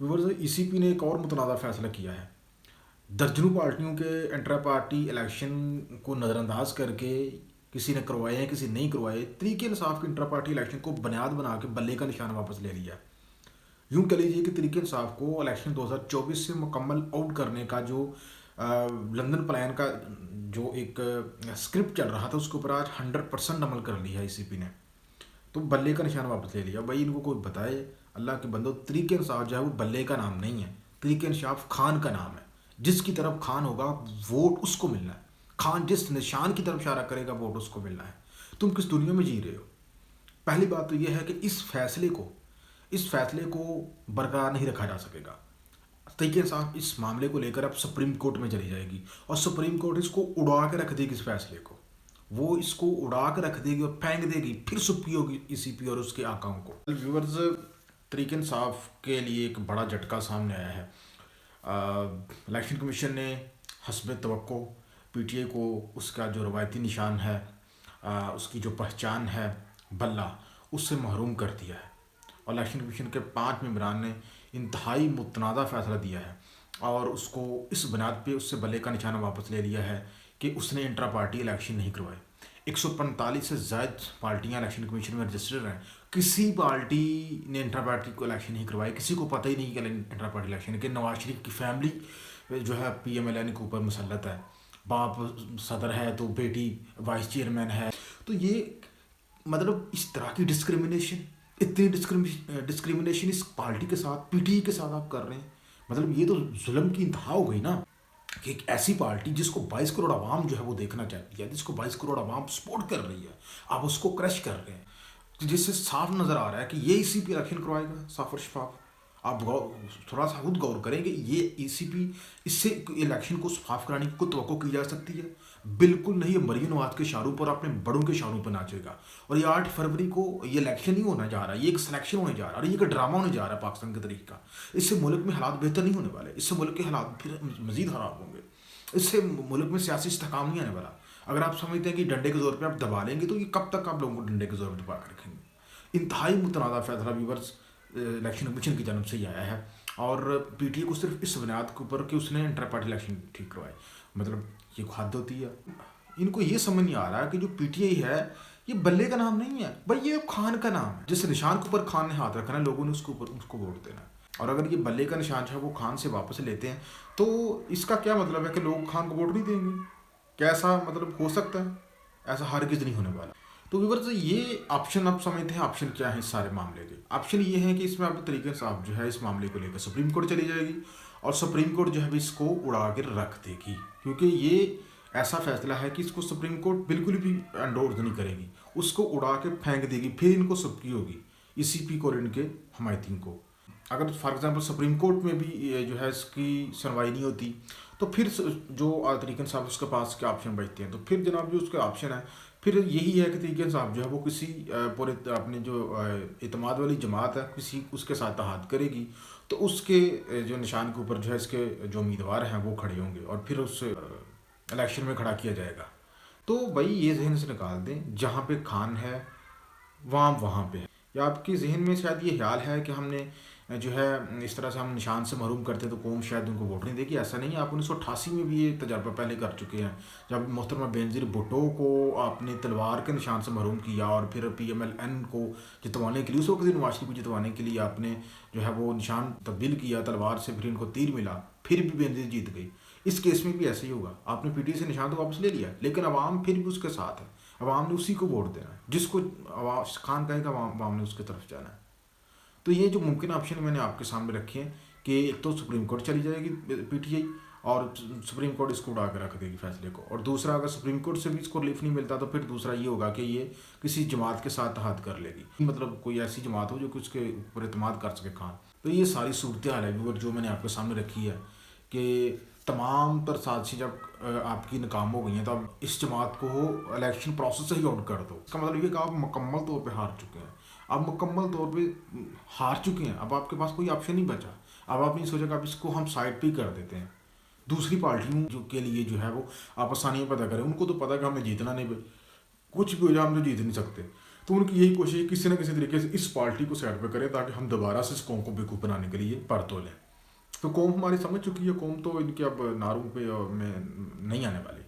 Viewers, ECP ने एक और मुतनाज़ा फैसला किया है। दर्जनों पार्टियों के इंट्रा पार्टी इलेक्शन को नज़रअंदाज करके किसी ने करवाए हैं, किसी नहीं करवाए, तरीके इंसाफ के इंट्रा पार्टी इलेक्शन को बुनियाद बना के बल्ले का निशान वापस ले लिया। यूँ कह लीजिए कि तरीके इंसाफ को इलेक्शन 2024 से मुकम्मल आउट करने का जो लंदन प्लान का जो एक स्क्रिप्ट चल रहा था, उसके ऊपर आज 100% अमल कर लिया ईसीपी ने। तो बल्ले का निशान वापस ले लिया। भाई इनको कोई बताए, अल्लाह के बंदो, तरीके इंसाफ जो है वो बल्ले का नाम नहीं है, तरीके इंसाफ खान का नाम है। जिसकी तरफ खान होगा वोट उसको मिलना है। खान जिस निशान की तरफ इशारा करेगा वोट उसको मिलना है। तुम किस दुनिया में जी रहे हो? पहली बात तो यह है कि इस फैसले को बरकरार नहीं रखा जा सकेगा। तरीके इंसाफ इस मामले को लेकर अब सुप्रीम कोर्ट में चली जाएगी और सुप्रीम कोर्ट इसको उड़ा के रख देगी। इस फैसले को वो इसको उड़ा के रख देगी और फेंक देगी, फिर सुप्री होगी ईसीपी और उसके आकाओं को। व्यूअर्स, तरीके इंसाफ के लिए एक बड़ा झटका सामने आया है। इलेक्शन कमीशन ने हस्ब तवक्को पीटीआई को उसका जो रवायती निशान है, उसकी जो पहचान है बल्ला, उससे महरूम कर दिया है। और इलेक्शन कमीशन के 5 मेंबरान ने इंतहाई मुतनाज़ा फैसला दिया है और उसको इस बुनियाद पे उससे बल्ले का निशान वापस ले लिया है कि उसने इंट्रा पार्टी इलेक्शन नहीं करवाए। 145 से ज़ायद पार्टियां इलेक्शन कमीशन में रजिस्टर्ड हैं। किसी पार्टी ने इंट्रा पार्टी को इलेक्शन नहीं करवाए। किसी को पता ही नहीं कि इंट्रा पार्टी इलेक्शन कि नवाज शरीफ की फैमिली जो है पीएमएलएन के ऊपर मुसल्लत है। बाप सदर है तो बेटी वाइस चेयरमैन है। तो ये मतलब इस तरह की डिस्क्रिमिनेशन, इतनी डिस्क्रिमिनेशन इस पार्टी के साथ, पीटीआई के साथ आप कर रहे हैं। मतलब ये तो जुल्म की इंतहा हो गई ना, कि एक ऐसी पार्टी जिसको 22 करोड़ आवाम जो है वो देखना चाहती है, जिसको 22 करोड़ आवाम सपोर्ट कर रही है, आप उसको क्रश कर रहे हैं। तो जिससे साफ नज़र आ रहा है कि ये ईसीपी इलेक्शन करवाएगा साफ और शफाफ। आप थोड़ा सा खुद गौर करेंगे, ये ईसीपी इससे इलेक्शन को साफ कराने की कोई तवक्को की जा सकती है? बिल्कुल नहीं। ये मरीम नवाज के इशारों पर, अपने बड़ों के इशारों पर नाचेगा। और ये 8 फरवरी को ये इलेक्शन नहीं होने जा रहा है, ये एक सिलेक्शन होने जा रहा है और ये एक ड्रामा होने जा रहा है पाकिस्तान के तरीके का। इससे मुल्क में हालात बेहतर नहीं होने वाले, इससे मुल्क के हालात फिर मजीद ख़राब होंगे। इससे मुल्क में सियासी इस्तेहकाम नहीं आने वाला। अगर आप समझते हैं कि डंडे के ज़ोर पर आप दबा लेंगे, तो ये कब तक आप लोगों को डंडे के ज़ोर पर दबा कर रखेंगे? इंतहाई मुतनाज़ा फैसला व्यूअर्स इलेक्शन कमीशन की जानब से ही आया है और पीटीआई को सिर्फ इस बुनियाद के ऊपर कि उसने इंटर पार्टी इलेक्शन ठीक करवाए। मतलब ये हद होती है। इनको ये समझ नहीं आ रहा है कि जो पीटीआई है ये बल्ले का नाम नहीं है भाई, ये खान का नाम है। जिस निशान के ऊपर खान ने हाथ रखना है, लोगों ने उसके ऊपर उसको वोट देना है। और अगर ये बल्ले का निशान जो है वो खान से वापस लेते हैं, तो इसका क्या मतलब है कि लोग खान को वोट नहीं देंगे? कैसा मतलब हो सकता है? ऐसा हरगिज़ नहीं होने वाला। तो व्यूअर्स, ये ऑप्शन आप समझते हैं, ऑप्शन क्या है इस सारे मामले के? ऑप्शन ये है कि इसमें अब तरीके से आप जो है इस मामले को लेकर सुप्रीम कोर्ट चली जाएगी और सुप्रीम कोर्ट जो है इसको उड़ा के रख देगी, क्योंकि ये ऐसा फैसला है कि इसको सुप्रीम कोर्ट बिल्कुल भी एंडोर्स नहीं करेगी, उसको उड़ा के फेंक देगी। फिर इनको सबकी होगी, ईसीपी को और इनके हमायतीन को। अगर फॉर एग्जांपल सुप्रीम कोर्ट में भी ये जो है इसकी सुनवाई नहीं होती, तो फिर जो तरीके साहब उसके पास के ऑप्शन बचते हैं, तो फिर जनाब जो उसके ऑप्शन है फिर यही है कि तरीके साहब जो है वो किसी पूरे अपने जो इतमाद वाली जमात है किसी उसके साथ इत्तेहाद करेगी, तो उसके जो निशान के ऊपर जो है इसके जो उम्मीदवार हैं वो खड़े होंगे और फिर उस इलेक्शन में खड़ा किया जाएगा। तो भाई ये जहन से निकाल दें, जहाँ पे खान है वहाँ पे है। या आपके जहन में शायद ये ख्याल है कि हमने जो है इस तरह से हम निशान से महरूम करते तो कौम शायद उनको वोट नहीं देगी। ऐसा नहीं है। आप 1988 में भी ये तजर्बा पहले कर चुके हैं, जब मोहतरमा बेनज़ीर भुट्टो को आपने तलवार के निशान से महरूम किया और फिर पीएमएलएन को जितवाने के लिए, उस वक्त नवाज शरीफ को जितवाने के लिए आपने जो है वो निशान तब्दील किया तलवार से, फिर इनको तीर मिला, फिर भी बेनज़ीर जीत गई। इस केस में भी ऐसे ही होगा। आपने पीटीआई से निशान तो वापस ले लिया, लेकिन अवाम फिर भी उसके साथ है। अवाम ने उसी को वोट देना है, जिसको खान कहेगा अवाम ने उसकी तरफ जाना है। तो ये जो मुमकिन ऑप्शन मैंने आपके सामने रखे हैं कि एक तो सुप्रीम कोर्ट चली जाएगी पीटीआई और सुप्रीम कोर्ट इसको उड़ा कर रख देगी फैसले को, और दूसरा अगर सुप्रीम कोर्ट से भी इसको रिलीफ नहीं मिलता तो फिर दूसरा ये होगा कि ये किसी जमात के साथ इत्तेहाद कर लेगी, मतलब कोई ऐसी जमात हो जो कि उसके ऊपर एतमाद कर सके खान। तो ये सारी सूरत हाल है जो मैंने आपके सामने रखी है कि तमाम तर साजिशें जब आपकी नाकाम हो गई हैं, तो अब इस जमात को इलेक्शन प्रोसेस से ही आउट कर दो। इसका मतलब ये कि आप मुकम्मल तौर पे हार चुके हैं। आप मुकम्मल तौर पे हार चुके हैं। अब आपके पास कोई ऑप्शन नहीं बचा। अब आप नहीं सोचेगा अब इसको हम साइड पे ही कर देते हैं। दूसरी पार्टियों जो के लिए जो है वो आप आसानियाँ पैदा करें। उनको तो पता है कि हमने जीतना नहीं, कुछ भी हो जाए हम तो जीत नहीं सकते। تو ان کی یہی کوشش ہے کسی نہ کسی طریقے سے اس پارٹی کو سائڈ پہ کریں تاکہ ہم دوبارہ سے اس قوم کو بیوقوف بنانے کے لیے پرتو لیں. تو قوم ہماری سمجھ چکی ہے, قوم تو ان کے اب نعروں پہ میں نہیں آنے والی.